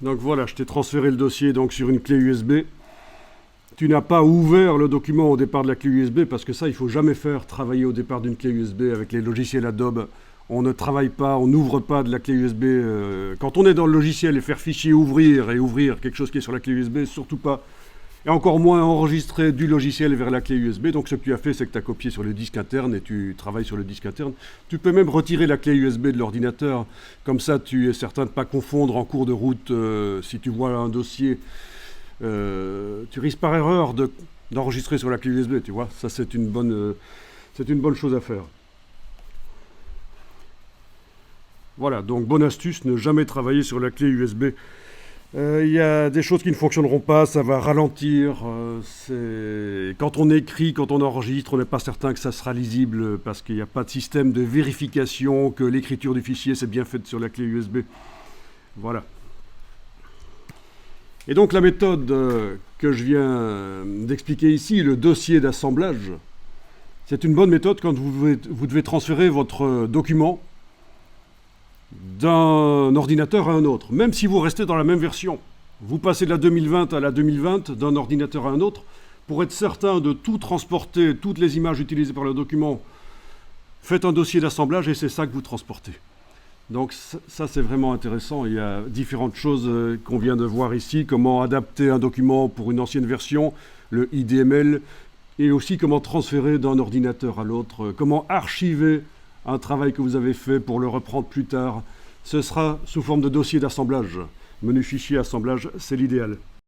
Donc voilà, je t'ai transféré le dossier donc, sur une clé USB. Tu n'as pas ouvert le document au départ de la clé USB parce que ça, il ne faut jamais faire travailler au départ d'une clé USB avec les logiciels Adobe. On ne travaille pas, on n'ouvre pas de la clé USB. Quand on est dans le logiciel et faire fichier ouvrir et ouvrir quelque chose qui est sur la clé USB, surtout pas. Et encore moins enregistrer du logiciel vers la clé USB. Donc ce que tu as fait, c'est que tu as copié sur le disque interne et tu travailles sur le disque interne. Tu peux même retirer la clé USB de l'ordinateur. Comme ça, tu es certain de ne pas confondre en cours de route si tu vois un dossier. Tu risques par erreur d'enregistrer sur la clé USB, tu vois. Ça, c'est une bonne chose à faire. Voilà, donc bonne astuce, ne jamais travailler sur la clé USB. Il y a des choses qui ne fonctionneront pas, ça va ralentir. Quand on écrit, quand on enregistre, on n'est pas certain que ça sera lisible parce qu'il n'y a pas de système de vérification que l'écriture du fichier s'est bien faite sur la clé USB. Voilà. Et donc la méthode que je viens d'expliquer ici, le dossier d'assemblage, c'est une bonne méthode quand vous devez transférer votre document d'un ordinateur à un autre, même si vous restez dans la même version. Vous passez de la 2020 à la 2020 d'un ordinateur à un autre, pour être certain de tout transporter, toutes les images utilisées par le document, faites un dossier d'assemblage et c'est ça que vous transportez. Donc ça c'est vraiment intéressant, il y a différentes choses qu'on vient de voir ici, comment adapter un document pour une ancienne version, le IDML, et aussi comment transférer d'un ordinateur à l'autre, comment archiver un travail que vous avez fait pour le reprendre plus tard. Ce sera sous forme de dossier d'assemblage. Menu fichier assemblage, c'est l'idéal.